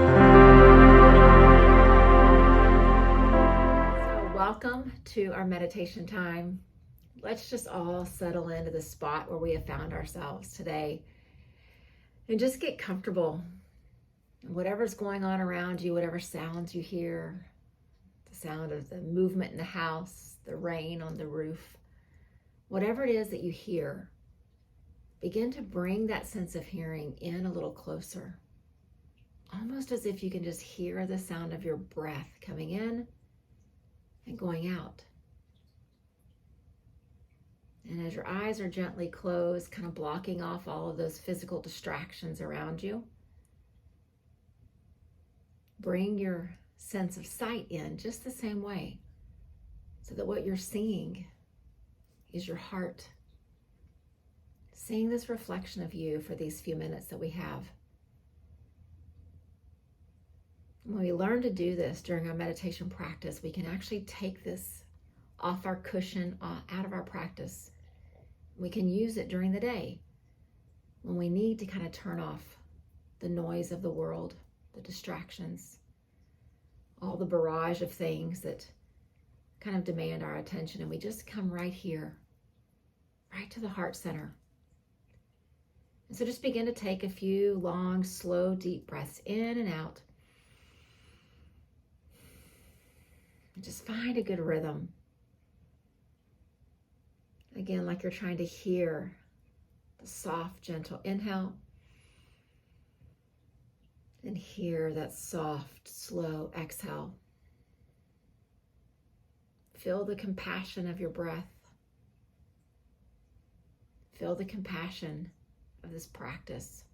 So, welcome to our meditation time. Let's just all settle into the spot where we have found ourselves today and just get comfortable. Whatever's going on around you, whatever sounds you hear, the sound of the movement in the house, the rain on the roof, whatever it is that you hear, begin to bring that sense of hearing in a little closer. Almost as if you can just hear the sound of your breath coming in and going out. And as your eyes are gently closed, kind of blocking off all of those physical distractions around you, bring your sense of sight in just the same way, so that what you're seeing is your heart, seeing this reflection of you for these few minutes that we have. When we learn to do this during our meditation practice, we can actually take this off our cushion, out of our practice. We can use it during the day when we need to kind of turn off the noise of the world, the distractions, all the barrage of things that kind of demand our attention, and we just come right here, right to the heart center. And so just begin to take a few long, slow, deep breaths in and out. And just find a good rhythm. Again, like you're trying to hear the soft, gentle inhale, and hear that soft, slow exhale. Feel the compassion of your breath. Feel the compassion of this practice.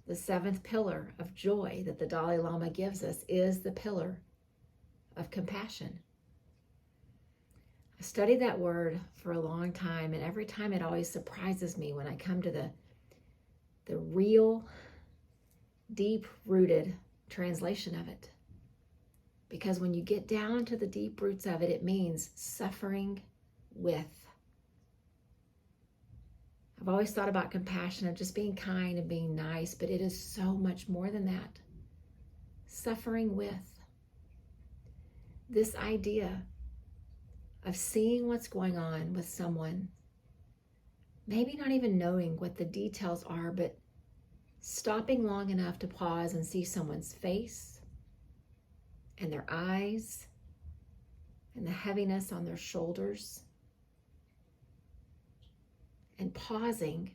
The seventh pillar of joy that the Dalai Lama gives us is the pillar of compassion. I studied that word for a long time, and every time it always surprises me when I come to the real, deep-rooted translation of it. Because when you get down to the deep roots of it, it means suffering with. I've always thought about compassion of just being kind and being nice, but it is so much more than that. Suffering with. This idea of seeing what's going on with someone, maybe not even knowing what the details are, but stopping long enough to pause and see someone's face and their eyes and the heaviness on their shoulders, and pausing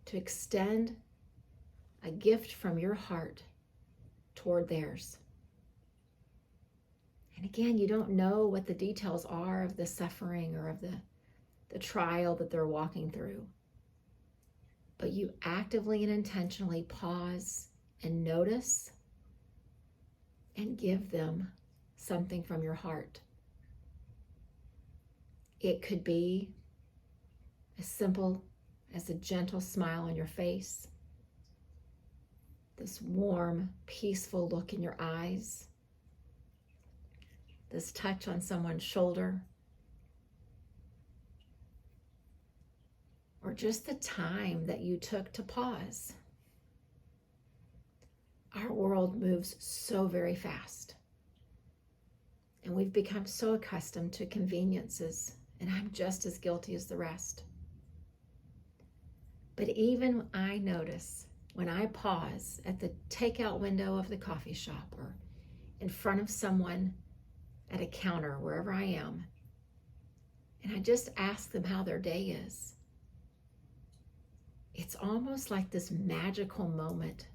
to extend a gift from your heart toward theirs. And again, you don't know what the details are of the suffering or of the trial that they're walking through. But you actively and intentionally pause and notice and give them something from your heart. It could be as simple as a gentle smile on your face, this warm, peaceful look in your eyes, this touch on someone's shoulder, or just the time that you took to pause. Our world moves so very fast, and we've become so accustomed to conveniences, and I'm just as guilty as the rest. But even I notice when I pause at the takeout window of the coffee shop or in front of someone at a counter, wherever I am, and I just ask them how their day is. It's almost like this magical moment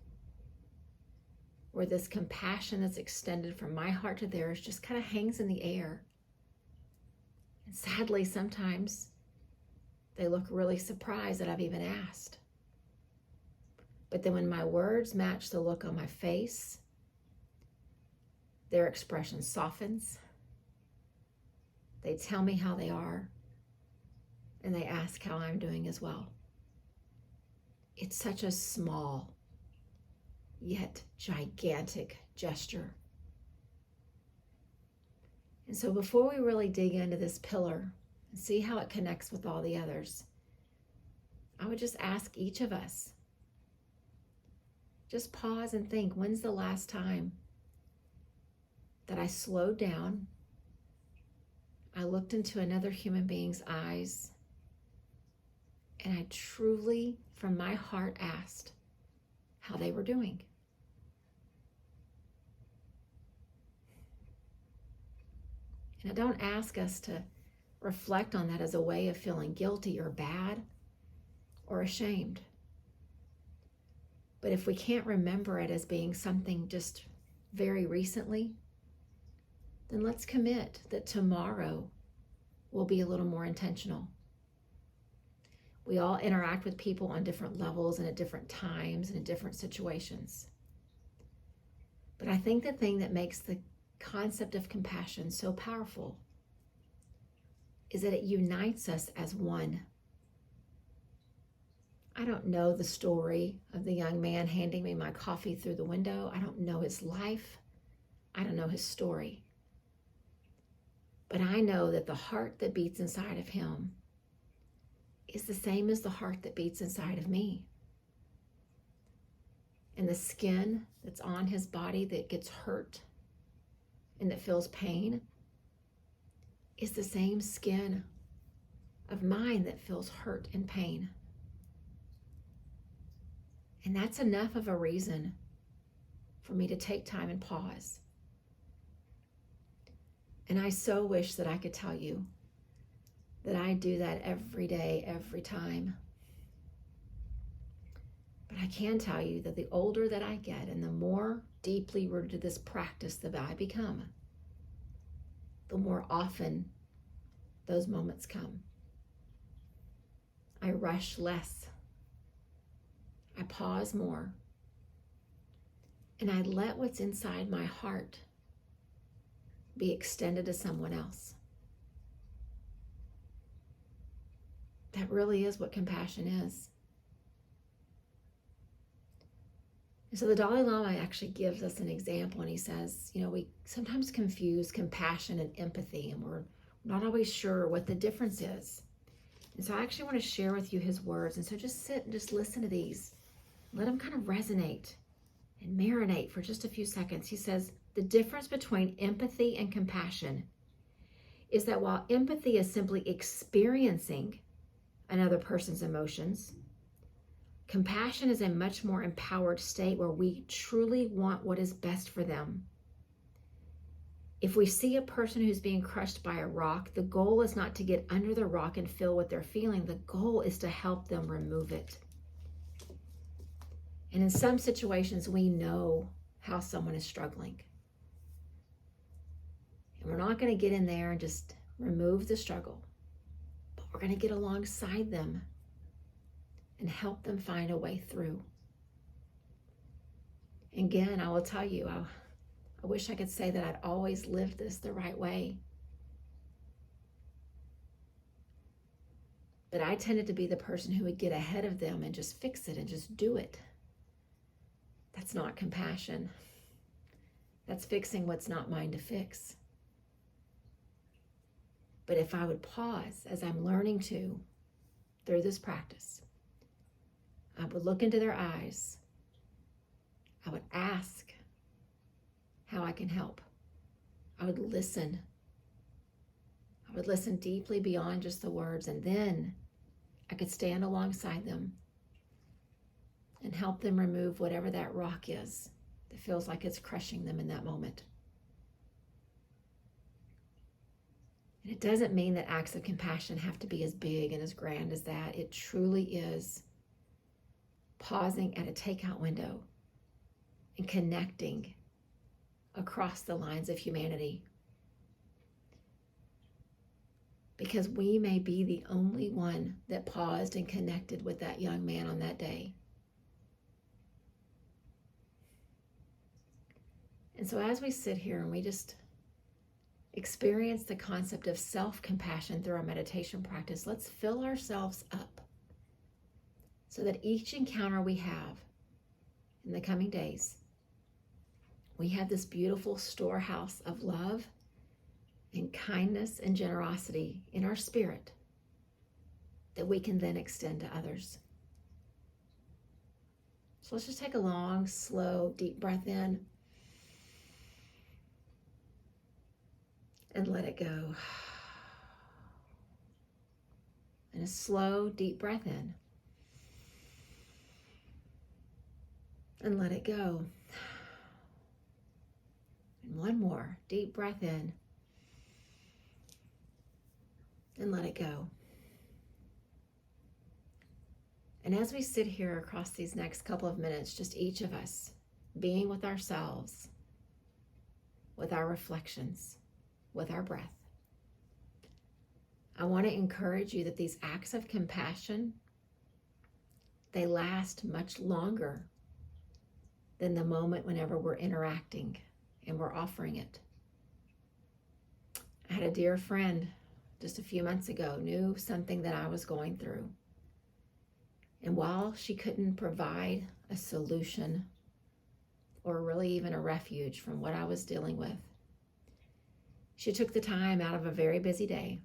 where this compassion that's extended from my heart to theirs just kind of hangs in the air. And sadly, sometimes they look really surprised that I've even asked. But then when my words match the look on my face, their expression softens. They tell me how they are, and they ask how I'm doing as well. It's such a small yet gigantic gesture. And so before we really dig into this pillar and see how it connects with all the others, I would just ask each of us, Just pause and think, when's the last time that I slowed down, I looked into another human being's eyes, and I truly, from my heart, asked how they were doing? And I don't ask us to reflect on that as a way of feeling guilty or bad or ashamed. But if we can't remember it as being something just very recently, then let's commit that tomorrow will be a little more intentional. We all interact with people on different levels and at different times and in different situations. But I think the thing that makes the concept of compassion so powerful is that it unites us as one. I don't know the story of the young man handing me my coffee through the window. I don't know his life. I don't know his story. But I know that the heart that beats inside of him is the same as the heart that beats inside of me. And the skin that's on his body that gets hurt and that feels pain is the same skin of mine that feels hurt and pain. And that's enough of a reason for me to take time and pause. And I so wish that I could tell you that I do that every day, every time. But I can tell you that the older that I get and the more deeply rooted this practice that I become, the more often those moments come. I rush less. I pause more. And I let what's inside my heart be extended to someone else. That really is what compassion is. And so the Dalai Lama actually gives us an example, and he says, we sometimes confuse compassion and empathy, and we're not always sure what the difference is. And so I actually want to share with you his words. And so just sit and just listen to these. Let them kind of resonate and marinate for just a few seconds. He says, the difference between empathy and compassion is that while empathy is simply experiencing another person's emotions, compassion is a much more empowered state where we truly want what is best for them. If we see a person who's being crushed by a rock, the goal is not to get under the rock and feel what they're feeling. The goal is to help them remove it. And in some situations, we know how someone is struggling. And we're not going to get in there and just remove the struggle, but we're going to get alongside them and help them find a way through. Again, I will tell you, I wish I could say that I'd always lived this the right way. But I tended to be the person who would get ahead of them and just fix it and just do it. That's not compassion. That's fixing what's not mine to fix. But if I would pause, as I'm learning to through this practice, I would look into their eyes. I would ask how I can help. I would listen. I would listen deeply beyond just the words, and then I could stand alongside them and help them remove whatever that rock is that feels like it's crushing them in that moment. And it doesn't mean that acts of compassion have to be as big and as grand as that. It truly is pausing at a takeout window and connecting across the lines of humanity. Because we may be the only one that paused and connected with that young man on that day. And so as we sit here and we just experience the concept of self-compassion through our meditation practice, let's fill ourselves up so that each encounter we have in the coming days, we have this beautiful storehouse of love and kindness and generosity in our spirit that we can then extend to others. So let's just take a long, slow, deep breath in and let it go. And a slow, deep breath in and let it go. And one more deep breath in and let it go. And as we sit here across these next couple of minutes, just each of us being with ourselves, with our reflections, with our breath, I want to encourage you that these acts of compassion, they last much longer than the moment whenever we're interacting and we're offering it. I had a dear friend just a few months ago, knew something that I was going through. And while she couldn't provide a solution or really even a refuge from what I was dealing with, she took the time out of a very busy day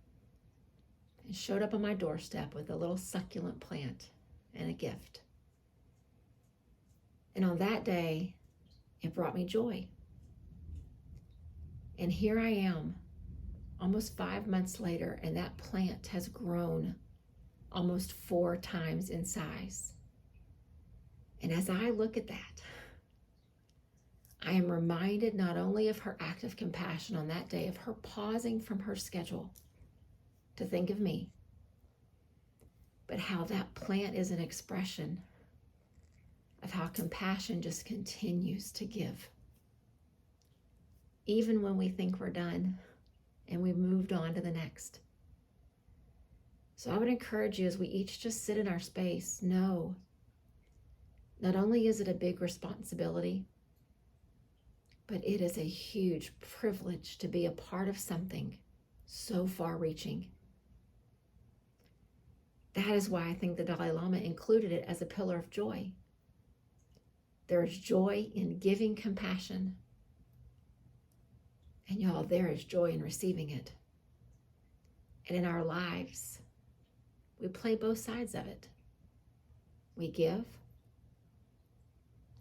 and showed up on my doorstep with a little succulent plant and a gift. And on that day, it brought me joy. And here I am, almost 5 months later, and that plant has grown almost 4 times in size. And as I look at that, I am reminded not only of her act of compassion on that day, of her pausing from her schedule to think of me, but how that plant is an expression of how compassion just continues to give. Even when we think we're done and we've moved on to the next. So I would encourage you, as we each just sit in our space, know not only is it a big responsibility, but it is a huge privilege to be a part of something so far-reaching. That is why I think the Dalai Lama included it as a pillar of joy. There is joy in giving compassion. And y'all, there is joy in receiving it. And in our lives, we play both sides of it. We give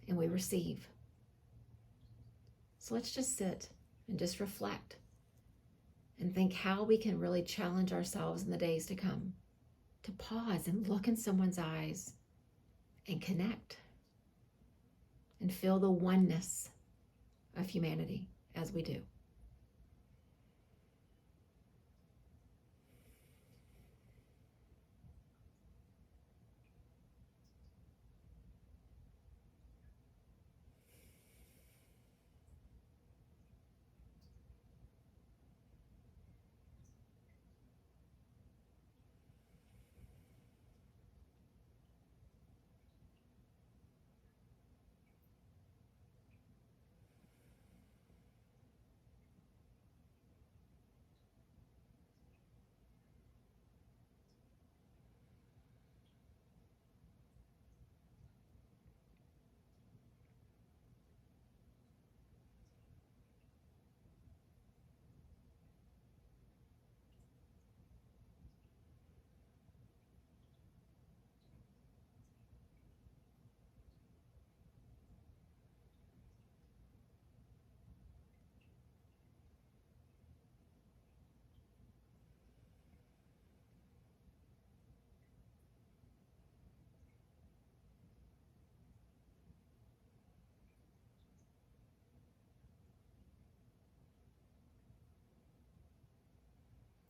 and we receive. So let's just sit and just reflect and think how we can really challenge ourselves in the days to come to pause and look in someone's eyes and connect and feel the oneness of humanity as we do.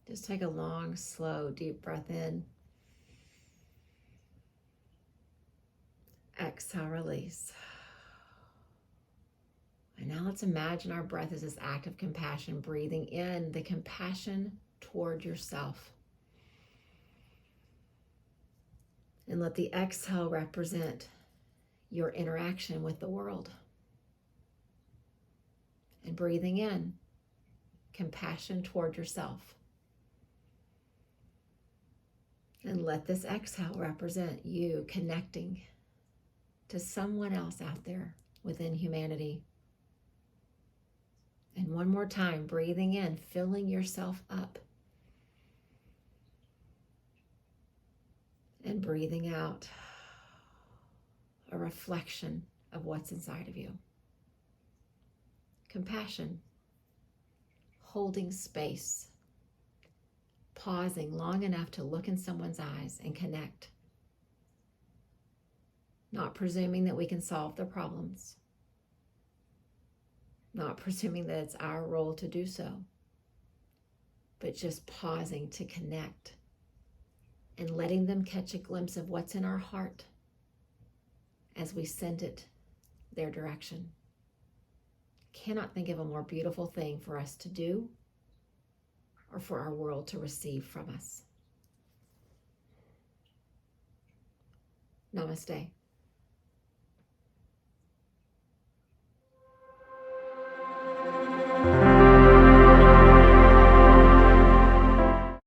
Just take a long, slow, deep breath in. Exhale, release. And now let's imagine our breath is this act of compassion, breathing in the compassion toward yourself. And let the exhale represent your interaction with the world. And breathing in compassion toward yourself. And let this exhale represent you connecting to someone else out there within humanity. And one more time, breathing in, filling yourself up. And breathing out, a reflection of what's inside of you. Compassion, holding space, pausing long enough to look in someone's eyes and connect, not presuming that we can solve their problems, not presuming that it's our role to do so, but just pausing to connect and letting them catch a glimpse of what's in our heart as we send it their direction. Cannot think of a more beautiful thing for us to do or for our world to receive from us. Namaste.